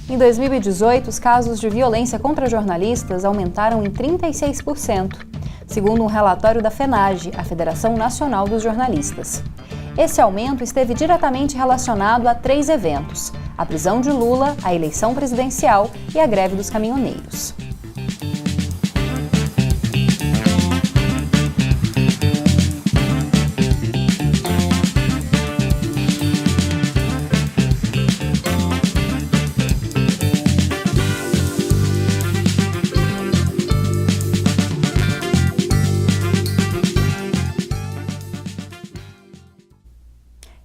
Em 2018, os casos de violência contra jornalistas aumentaram em 36%, segundo um relatório da FENAGE, a Federação Nacional dos Jornalistas. Esse aumento esteve diretamente relacionado a 3 eventos: a prisão de Lula, a eleição presidencial e a greve dos caminhoneiros.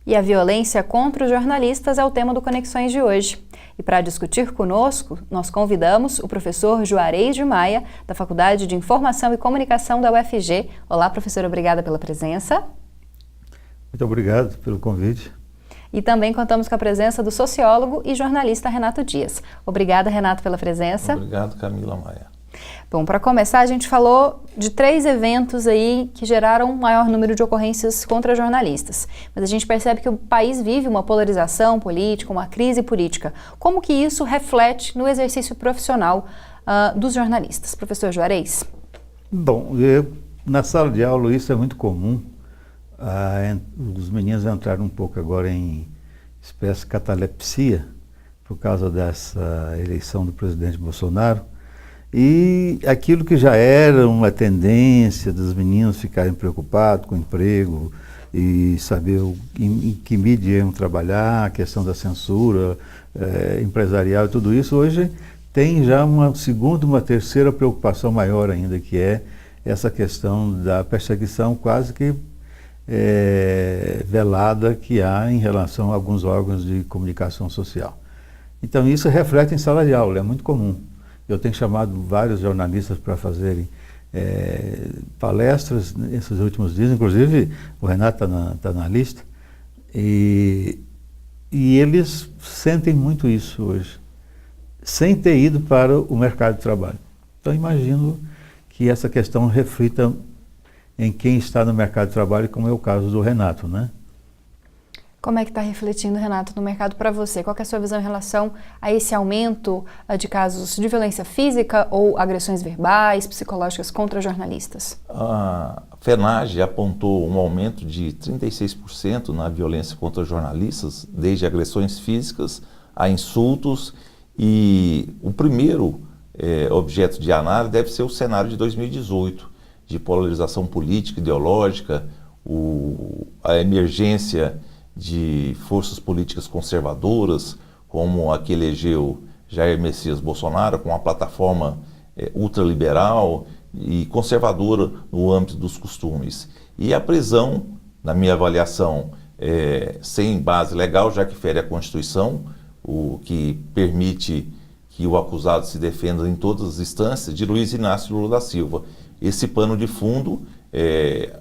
E a violência contra os jornalistas é o tema do Conexões de hoje. E para discutir conosco, nós convidamos o professor Juarez de Maia, da Faculdade de Informação e Comunicação da UFG. Olá, professor, obrigada pela presença. Muito obrigado pelo convite. E também contamos com a presença do sociólogo e jornalista Renato Dias. Obrigada, Renato, pela presença. Obrigado, Camila Maia. Bom, para começar, a gente falou de 3 eventos aí que geraram um maior número de ocorrências contra jornalistas. Mas a gente percebe que o país vive uma polarização política, uma crise política. Como que isso reflete no exercício profissional dos jornalistas? Professor Juarez? Bom, na sala de aula isso é muito comum. Os meninos entraram um pouco agora em espécie de catalepsia por causa dessa eleição do presidente Bolsonaro. E aquilo que já era uma tendência dos meninos ficarem preocupados com o emprego e saber em que mídia iam trabalhar, a questão da censura empresarial e tudo isso, hoje tem já uma segunda, uma terceira preocupação maior ainda, que é essa questão da perseguição quase que velada que há em relação a alguns órgãos de comunicação social. Então isso reflete em sala de aula, é muito comum. Eu tenho chamado vários jornalistas para fazerem palestras nesses últimos dias, inclusive o Renato está na lista, e eles sentem muito isso hoje, sem ter ido para o mercado de trabalho. Então imagino que essa questão reflita em quem está no mercado de trabalho, como é o caso do Renato, né? Como é que está refletindo, Renato, no mercado para você? Qual que é a sua visão em relação a esse aumento de casos de violência física ou agressões verbais, psicológicas contra jornalistas? A FENAGE apontou um aumento de 36% na violência contra jornalistas, desde agressões físicas a insultos, e o primeiro objeto de análise deve ser o cenário de 2018, de polarização política, ideológica, a emergência de forças políticas conservadoras, como a que elegeu Jair Messias Bolsonaro, com uma plataforma ultraliberal e conservadora no âmbito dos costumes. E a prisão, na minha avaliação, sem base legal, já que fere a Constituição, o que permite que o acusado se defenda em todas as instâncias, de Luiz Inácio Lula da Silva. Esse pano de fundo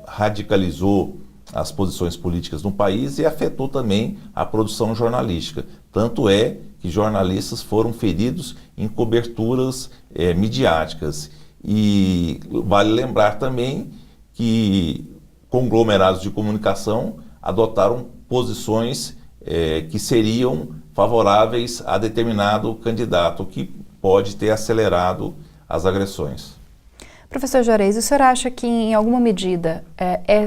radicalizou as posições políticas no país e afetou também a produção jornalística. Tanto é que jornalistas foram feridos em coberturas midiáticas. E vale lembrar também que conglomerados de comunicação adotaram posições que seriam favoráveis a determinado candidato, o que pode ter acelerado as agressões. Professor Juarez, o senhor acha que, em alguma medida,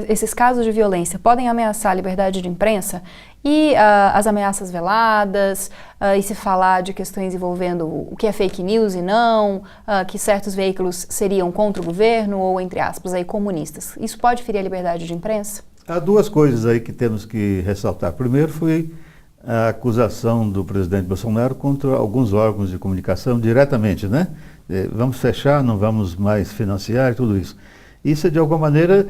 esses casos de violência podem ameaçar a liberdade de imprensa e as ameaças veladas, e se falar de questões envolvendo o que é fake news e não, que certos veículos seriam contra o governo ou, entre aspas, aí, comunistas? Isso pode ferir a liberdade de imprensa? Há 2 coisas aí que temos que ressaltar. Primeiro foi a acusação do presidente Bolsonaro contra alguns órgãos de comunicação diretamente, né? Vamos fechar, não vamos mais financiar e tudo isso. Isso, de alguma maneira,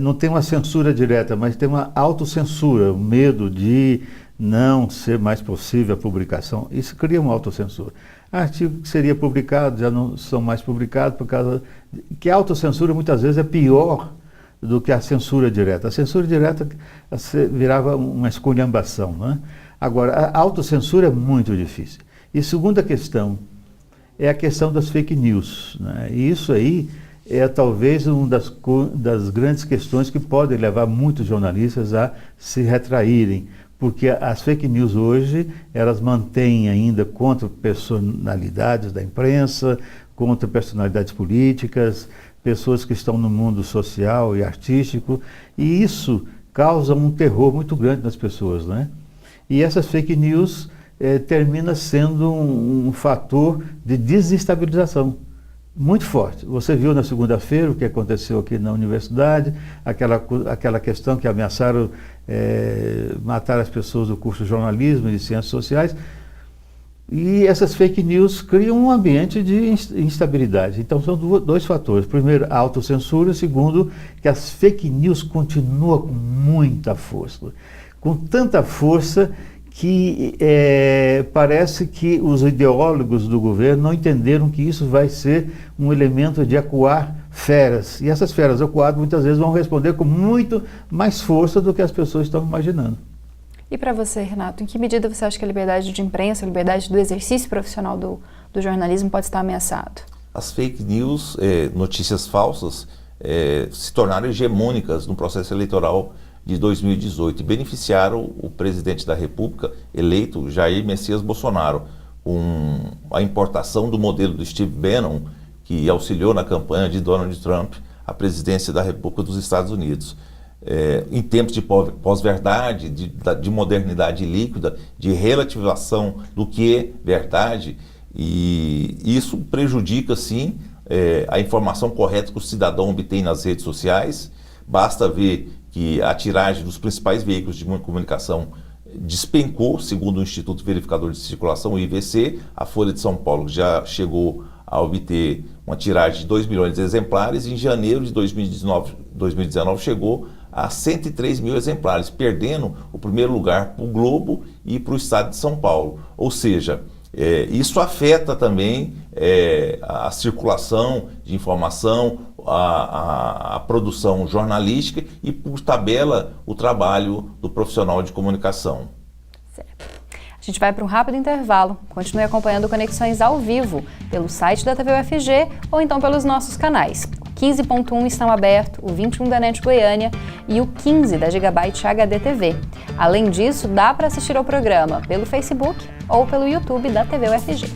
não tem uma censura direta, mas tem uma autocensura, o medo de não ser mais possível a publicação. Isso cria uma autocensura. Artigos que seria publicado já não são mais publicados por causa que a autocensura muitas vezes é pior do que a censura direta. A censura direta virava uma esculhambação, né? Agora, a autocensura é muito difícil. E segunda questão é a questão das fake news, né? E isso aí é talvez uma das grandes questões que podem levar muitos jornalistas a se retraírem, porque as fake news hoje, elas mantêm ainda contra personalidades da imprensa, contra personalidades políticas, pessoas que estão no mundo social e artístico, e isso causa um terror muito grande nas pessoas, né? E essas fake news termina sendo um fator de desestabilização muito forte. Você viu na segunda-feira o que aconteceu aqui na universidade, aquela questão que ameaçaram matar as pessoas do curso de jornalismo e de ciências sociais, e essas fake news criam um ambiente de instabilidade. Então são dois fatores. Primeiro, a autocensura. Segundo, que as fake news continuam com muita força. Com tanta força que parece que os ideólogos do governo não entenderam que isso vai ser um elemento de acuar feras. E essas feras acuadas muitas vezes vão responder com muito mais força do que as pessoas estão imaginando. E para você, Renato, em que medida você acha que a liberdade de imprensa, a liberdade do exercício profissional do jornalismo pode estar ameaçado? As fake news, notícias falsas, se tornaram hegemônicas no processo eleitoral de 2018 e beneficiaram o presidente da República eleito, Jair Messias Bolsonaro, com a importação do modelo do Steve Bannon, que auxiliou na campanha de Donald Trump à presidência da República dos Estados Unidos. Em tempos de pós-verdade, de modernidade líquida, de relativização do que é verdade, e isso prejudica, sim, a informação correta que o cidadão obtém nas redes sociais. Basta ver que a tiragem dos principais veículos de comunicação despencou, segundo o Instituto Verificador de Circulação, o IVC. A Folha de São Paulo já chegou a obter uma tiragem de 2 milhões de exemplares, e em janeiro de 2019 chegou a 103 mil exemplares, perdendo o primeiro lugar para o Globo e para o estado de São Paulo. Ou seja, isso afeta também a circulação de informação, a produção jornalística e, por tabela, o trabalho do profissional de comunicação. Certo. A gente vai para um rápido intervalo. Continue acompanhando Conexões ao vivo pelo site da TV UFG ou então pelos nossos canais. O 15.1 estão abertos, o 21 da NET Goiânia e o 15 da Gigabyte HD TV. Além disso, dá para assistir ao programa pelo Facebook ou pelo YouTube da TV UFG.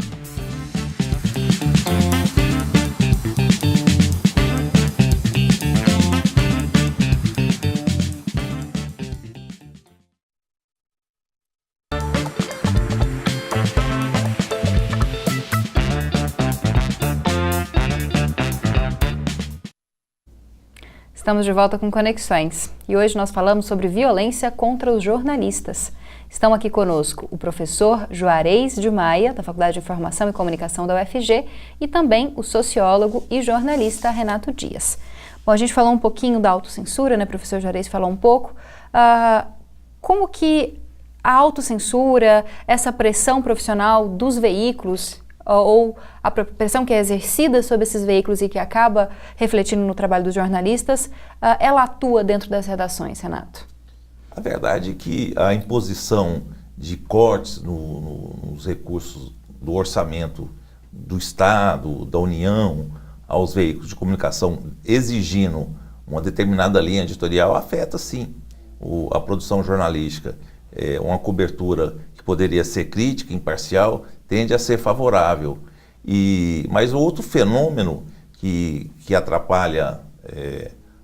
Estamos de volta com Conexões e hoje nós falamos sobre violência contra os jornalistas. Estão aqui conosco o professor Juarez de Maia, da Faculdade de Informação e Comunicação da UFG, e também o sociólogo e jornalista Renato Dias. Bom, a gente falou um pouquinho da autocensura, né? O professor Juarez falou um pouco. Como que a autocensura, essa pressão profissional dos veículos, ou a pressão que é exercida sobre esses veículos e que acaba refletindo no trabalho dos jornalistas, ela atua dentro das redações, Renato? A verdade é que a imposição de cortes nos recursos do orçamento do Estado, da União, aos veículos de comunicação, exigindo uma determinada linha editorial, afeta sim a produção jornalística. Uma cobertura que poderia ser crítica, imparcial, tende a ser favorável. Mas o outro fenômeno que atrapalha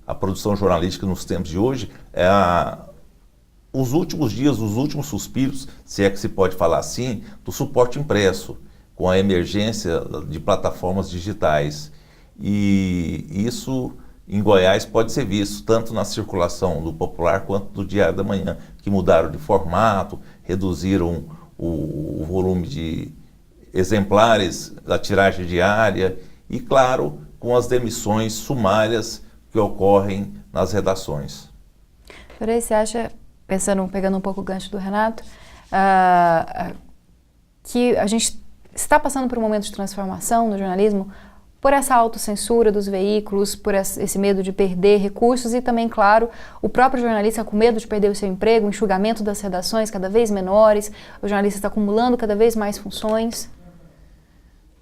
a produção jornalística nos tempos de hoje é os últimos dias, os últimos suspiros, se é que se pode falar assim, do suporte impresso, com a emergência de plataformas digitais. E isso, em Goiás, pode ser visto tanto na circulação do Popular quanto do Diário da Manhã, que mudaram de formato, reduziram o volume de exemplares da tiragem diária e, claro, com as demissões sumárias que ocorrem nas redações. Por aí você acha, pegando um pouco o gancho do Renato, que a gente está passando por um momento de transformação no jornalismo por essa autocensura dos veículos, por esse medo de perder recursos e também, claro, o próprio jornalista com medo de perder o seu emprego, o enxugamento das redações cada vez menores, o jornalista está acumulando cada vez mais funções?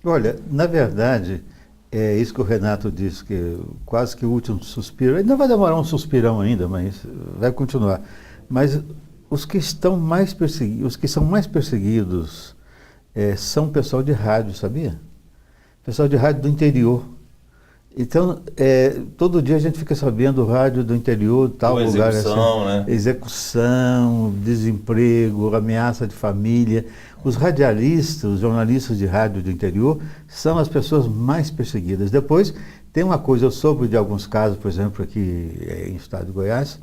Olha, na verdade, é isso que o Renato disse, que quase que o último suspiro, ainda vai demorar um suspirão ainda, mas vai continuar. Mas os que são mais perseguidos são o pessoal de rádio, sabia? Pessoal de rádio do interior. Então, todo dia a gente fica sabendo rádio do interior, tal lugar. Execução, assim, né? Execução, desemprego, ameaça de família. Os radialistas, os jornalistas de rádio do interior, são as pessoas mais perseguidas. Depois, tem uma coisa, eu soube de alguns casos, por exemplo, aqui em estado de Goiás,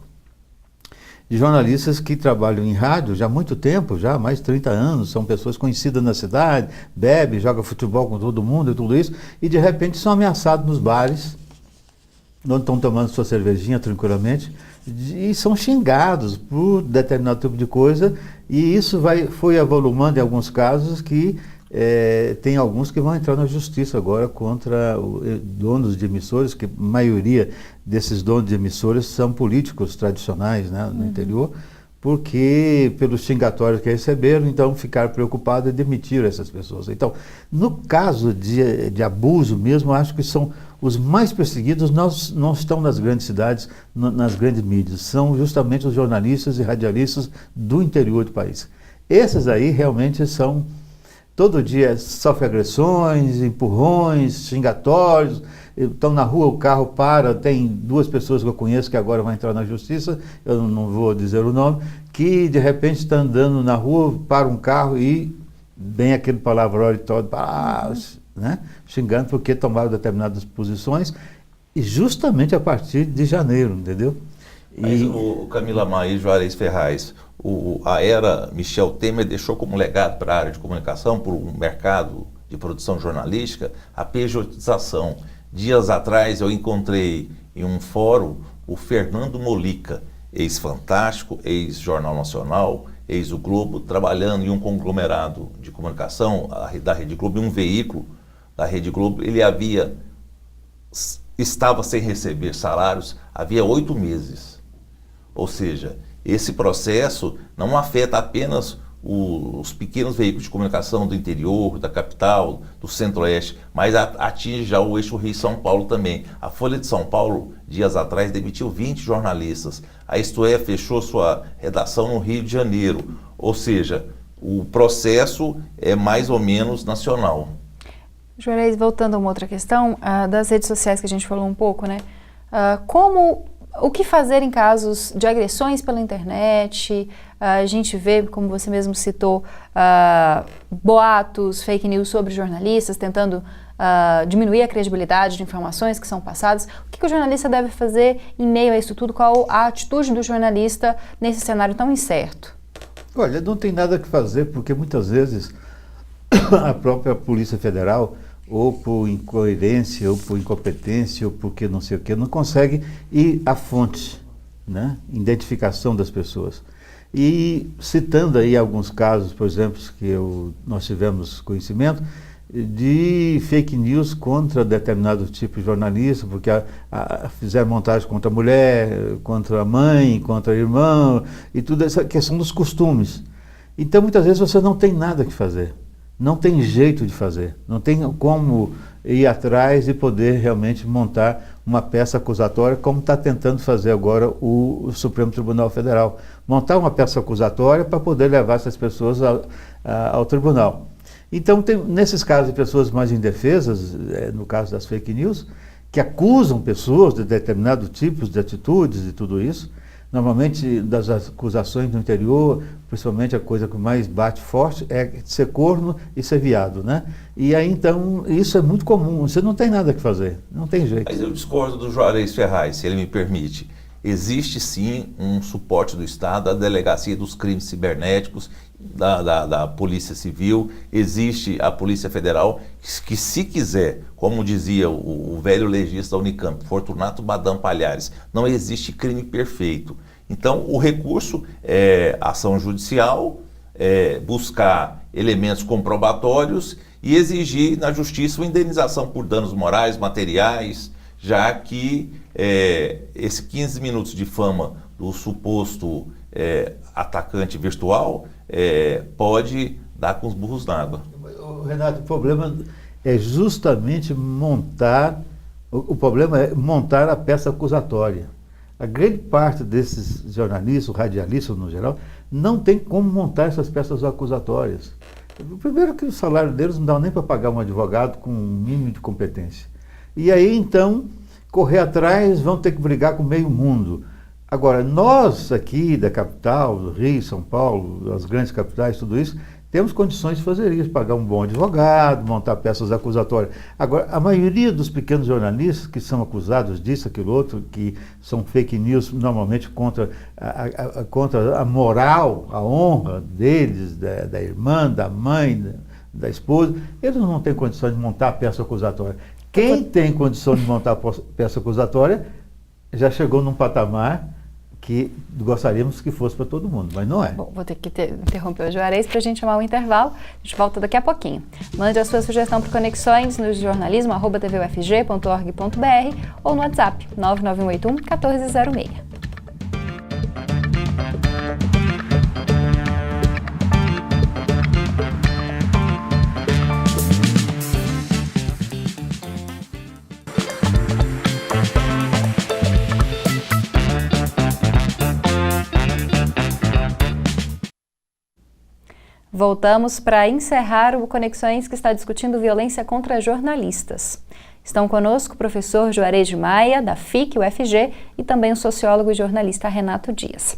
de jornalistas que trabalham em rádio já há muito tempo, já há mais de 30 anos, são pessoas conhecidas na cidade, bebe, joga futebol com todo mundo e tudo isso, e de repente são ameaçados nos bares, onde estão tomando sua cervejinha tranquilamente, e são xingados por determinado tipo de coisa, e isso foi avolumando em alguns casos que tem alguns que vão entrar na justiça agora contra donos de emissoras, que a maioria desses donos de emissoras são políticos tradicionais, né, no interior, porque pelos xingatórios que receberam, então ficaram preocupados e demitiram essas pessoas. Então, no caso de abuso mesmo, acho que são os mais perseguidos, não estão nas grandes cidades, nas grandes mídias, são justamente os jornalistas e radialistas do interior do país. Esses aí realmente são... Todo dia sofre agressões, empurrões, xingatórios, estão na rua, o carro para, tem duas pessoas que eu conheço que agora vão entrar na justiça, eu não vou dizer o nome, que de repente está andando na rua, para um carro e vem aquele palavrão todo, né, xingando porque tomaram determinadas posições, e justamente a partir de janeiro, entendeu? Mas o Camila Maia e Juarez Ferraz, a era Michel Temer deixou como legado para a área de comunicação, por um mercado de produção jornalística, a pejotização. Dias atrás eu encontrei em um fórum o Fernando Molica, ex-Fantástico, ex-Jornal Nacional, ex-O Globo, trabalhando em um conglomerado de comunicação da Rede Globo, em um veículo da Rede Globo. Ele estava sem receber salários havia 8 meses. Ou seja, esse processo não afeta apenas os pequenos veículos de comunicação do interior, da capital, do centro-oeste, mas atinge já o eixo Rio-São Paulo também. A Folha de São Paulo, dias atrás, demitiu 20 jornalistas. A Isto É fechou sua redação no Rio de Janeiro. Ou seja, o processo é mais ou menos nacional. Juarez, voltando a uma outra questão, das redes sociais que a gente falou um pouco, né? O que fazer em casos de agressões pela internet? A gente vê, como você mesmo citou, boatos, fake news sobre jornalistas, tentando diminuir a credibilidade de informações que são passadas. O que o jornalista deve fazer em meio a isso tudo? Qual a atitude do jornalista nesse cenário tão incerto? Olha, não tem nada que fazer, porque muitas vezes a própria Polícia Federal, ou por incoerência, ou por incompetência, ou porque não sei o que, não consegue ir à fonte, né? Identificação das pessoas. E citando aí alguns casos, por exemplo, que nós tivemos conhecimento, de fake news contra determinado tipo de jornalista, porque fizeram montagem contra a mulher, contra a mãe, contra o irmão, e tudo essa questão dos costumes. Então, muitas vezes, você não tem nada que fazer. Não tem jeito de fazer, não tem como ir atrás e poder realmente montar uma peça acusatória, como está tentando fazer agora o Supremo Tribunal Federal. Montar uma peça acusatória para poder levar essas pessoas ao tribunal. Então, nesses casos de pessoas mais indefesas, no caso das fake news, que acusam pessoas de determinados tipos de atitudes e tudo isso, normalmente das acusações no interior, principalmente a coisa que mais bate forte é ser corno e ser viado, né? E aí então, isso é muito comum, você não tem nada que fazer, não tem jeito. Mas eu discordo do Juarez Ferraz, se ele me permite. Existe sim um suporte do Estado, a Delegacia dos Crimes Cibernéticos, da Polícia Civil, existe a Polícia Federal, que se quiser, como dizia o velho legista da Unicamp, Fortunato Badam Palhares, não existe crime perfeito. Então, o recurso é ação judicial, buscar elementos comprobatórios e exigir na justiça uma indenização por danos morais, materiais, já que esse 15 minutos de fama do suposto atacante virtual pode dar com os burros na água. Renato, o problema é justamente montar a peça acusatória. A grande parte desses jornalistas, radialistas no geral, não tem como montar essas peças acusatórias. Primeiro que o salário deles não dá nem para pagar um advogado com um mínimo de competência. E aí, então, correr atrás, vão ter que brigar com meio mundo. Agora, nós aqui da capital, do Rio, São Paulo, as grandes capitais, tudo isso, temos condições de fazer isso, pagar um bom advogado, montar peças acusatórias. Agora, a maioria dos pequenos jornalistas que são acusados disso, aquilo outro, que são fake news normalmente contra a moral, a honra deles, da irmã, da mãe, da esposa, eles não têm condições de montar a peça acusatória. Quem tem condição de montar a peça acusatória já chegou num patamar que gostaríamos que fosse para todo mundo, mas não é. Bom, vou ter que interromper o Juarez para a gente chamar o intervalo. A gente volta daqui a pouquinho. Mande a sua sugestão para Conexões no jornalismo@tvufg.org.br ou no WhatsApp 99181 1406. Voltamos para encerrar o Conexões, que está discutindo violência contra jornalistas. Estão conosco o professor Juarez de Maia, da FIC-UFG, e também o sociólogo e jornalista Renato Dias.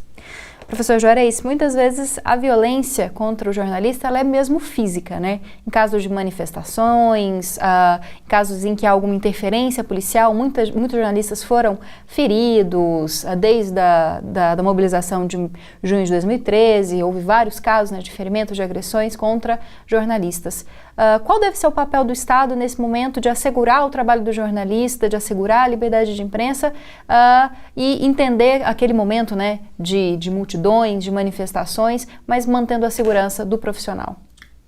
Professor Juarez, muitas vezes a violência contra o jornalista ela é mesmo física, né? Em casos de manifestações, em casos em que há alguma interferência policial, muitos jornalistas foram feridos, desde da mobilização de junho de 2013, houve vários casos, né, de ferimentos, de agressões contra jornalistas. Qual deve ser o papel do Estado nesse momento de assegurar o trabalho do jornalista, de assegurar a liberdade de imprensa e entender aquele momento, né, de multidões, de manifestações, mas mantendo a segurança do profissional?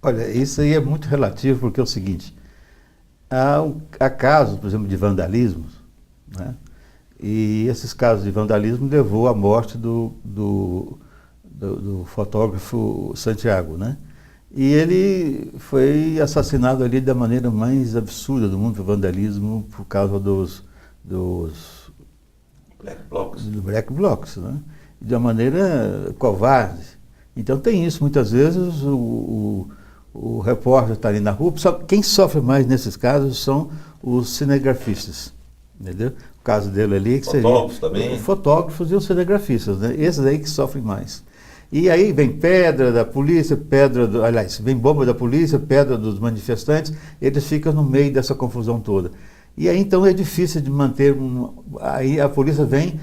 Olha, isso aí é muito relativo, porque é o seguinte, há casos, por exemplo, de vandalismo, né? E esses casos de vandalismo levou à morte do fotógrafo Santiago, né? E ele foi assassinado ali da maneira mais absurda do mundo, do vandalismo, por causa dos Black Blocs, né? De uma maneira covarde. Então tem isso, muitas vezes o repórter está ali na rua, quem sofre mais nesses casos são os cinegrafistas, entendeu? O caso dele ali, que fotógrafos seria também. Fotógrafos e os cinegrafistas, né? Esses aí que sofrem mais. E aí vem pedra da polícia, vem bomba da polícia, pedra dos manifestantes, eles ficam no meio dessa confusão toda. E aí então é difícil de manter, aí a polícia vem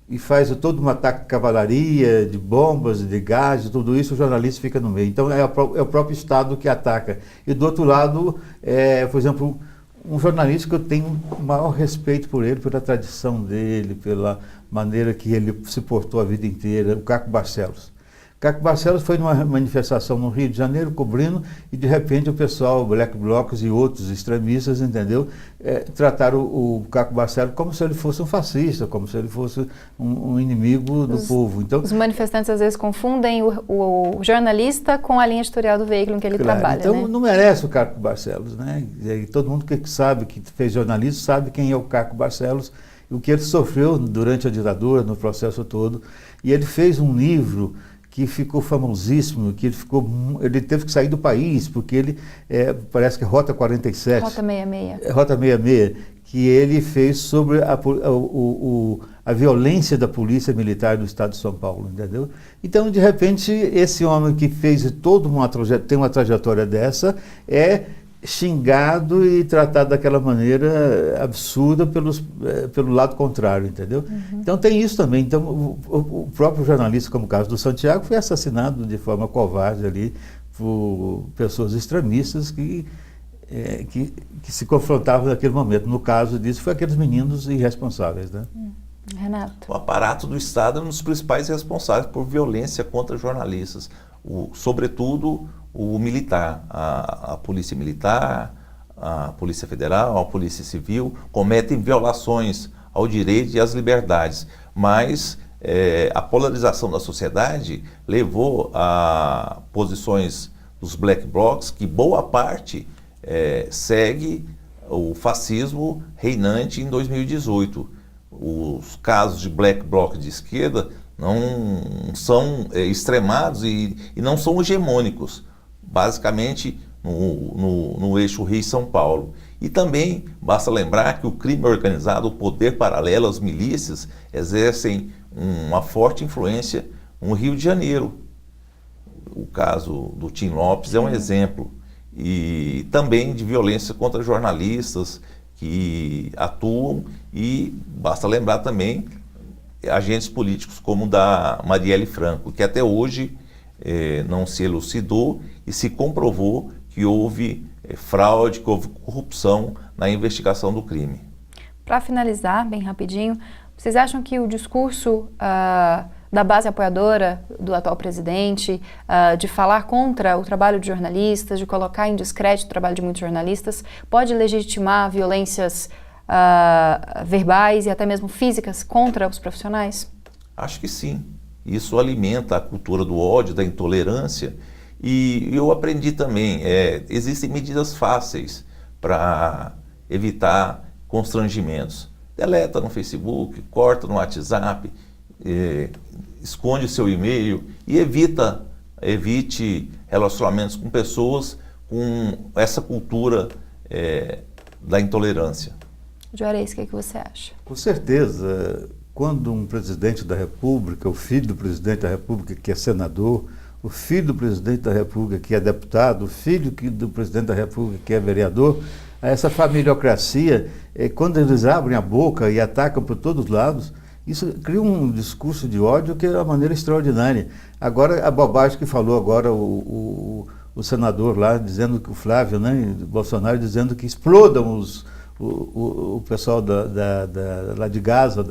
e faz todo um ataque de cavalaria, de bombas, de gás, tudo isso, o jornalista fica no meio. Então é o próprio Estado que ataca. E do outro lado, por exemplo, um jornalista que eu tenho o maior respeito por ele, pela tradição dele, pela maneira que ele se portou a vida inteira, o Caco Barcelos. Caco Barcelos foi numa manifestação no Rio de Janeiro, cobrindo, e de repente o pessoal, Black Blocs e outros extremistas, entendeu? Trataram o Caco Barcelos como se ele fosse um fascista, como se ele fosse um inimigo do povo. Então, os manifestantes às vezes confundem o jornalista com a linha editorial do veículo em que ele trabalha. Então, né? Não merece o Caco Barcelos, né? E todo mundo que sabe, que fez jornalismo, sabe quem é o Caco Barcelos, o que ele sofreu durante a ditadura, no processo todo. E ele fez um livro que ficou famosíssimo, que ele teve que sair do país, porque ele, parece que Rota 47. Rota 66. Rota 66, que ele fez sobre a violência da polícia militar do estado de São Paulo, entendeu? Então, de repente, esse homem que fez tem uma trajetória dessa, é xingado e tratado daquela maneira absurda pelo lado contrário, entendeu? Uhum. Então tem isso também. Então o próprio jornalista, como o caso do Santiago, foi assassinado de forma covarde ali por pessoas extremistas que se confrontavam naquele momento. No caso disso, foi aqueles meninos irresponsáveis, né? Renato. O aparato do Estado é um dos principais responsáveis por violência contra jornalistas, sobretudo o militar, a polícia militar, a polícia federal, a polícia civil, cometem violações ao direito e às liberdades, mas a polarização da sociedade levou a posições dos Black Blocs, que boa parte segue o fascismo reinante em 2018. Os casos de Black Bloc de esquerda não são extremados e não são hegemônicos, basicamente no eixo Rio-São Paulo. E também basta lembrar que o crime organizado, o poder paralelo, as milícias, exercem uma forte influência no Rio de Janeiro. O caso do Tim Lopes é um exemplo. E também de violência contra jornalistas que atuam, e basta lembrar também agentes políticos como o da Marielle Franco, que até hoje não se elucidou e se comprovou que houve fraude, que houve corrupção na investigação do crime. Para finalizar, bem rapidinho, vocês acham que o discurso da base apoiadora do atual presidente, de falar contra o trabalho de jornalistas, de colocar em descrédito o trabalho de muitos jornalistas, pode legitimar violências verbais e até mesmo físicas contra os profissionais? Acho que sim. Isso alimenta a cultura do ódio, da intolerância. E eu aprendi também, existem medidas fáceis para evitar constrangimentos. Deleta no Facebook, corta no WhatsApp, esconde seu e-mail e evite relacionamentos com pessoas com essa cultura da intolerância. Juarez, o que você acha? Com certeza, quando um presidente da República, o filho do presidente da República que é senador, o filho do presidente da República que é deputado, o filho do presidente da República que é vereador, essa familiocracia, quando eles abrem a boca e atacam por todos os lados, isso cria um discurso de ódio que é uma maneira extraordinária. Agora, a bobagem que falou agora o senador lá, dizendo que o Flávio, né, Bolsonaro, dizendo que explodam o pessoal lá de Gaza,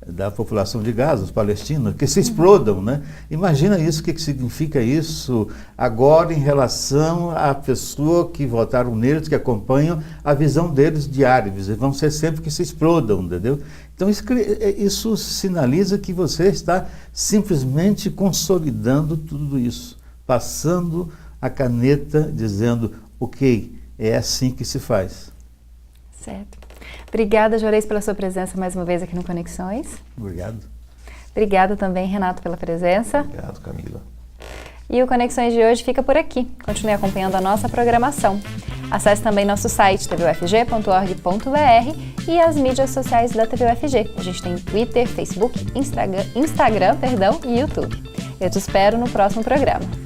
da população de Gaza, os palestinos, que se explodam, né? Imagina isso, o que significa isso agora em relação à pessoa que votaram neles, que acompanham a visão deles de árabes. Eles vão ser sempre que se explodam, entendeu? Então isso sinaliza que você está simplesmente consolidando tudo isso, passando a caneta, dizendo, ok, é assim que se faz. Certo. Obrigada, Juarez, pela sua presença mais uma vez aqui no Conexões. Obrigado. Obrigada também, Renato, pela presença. Obrigado, Camila. E o Conexões de hoje fica por aqui. Continue acompanhando a nossa programação. Acesse também nosso site tvufg.org.br e as mídias sociais da TVUFG. A gente tem Twitter, Facebook, Instagram, e YouTube. Eu te espero no próximo programa.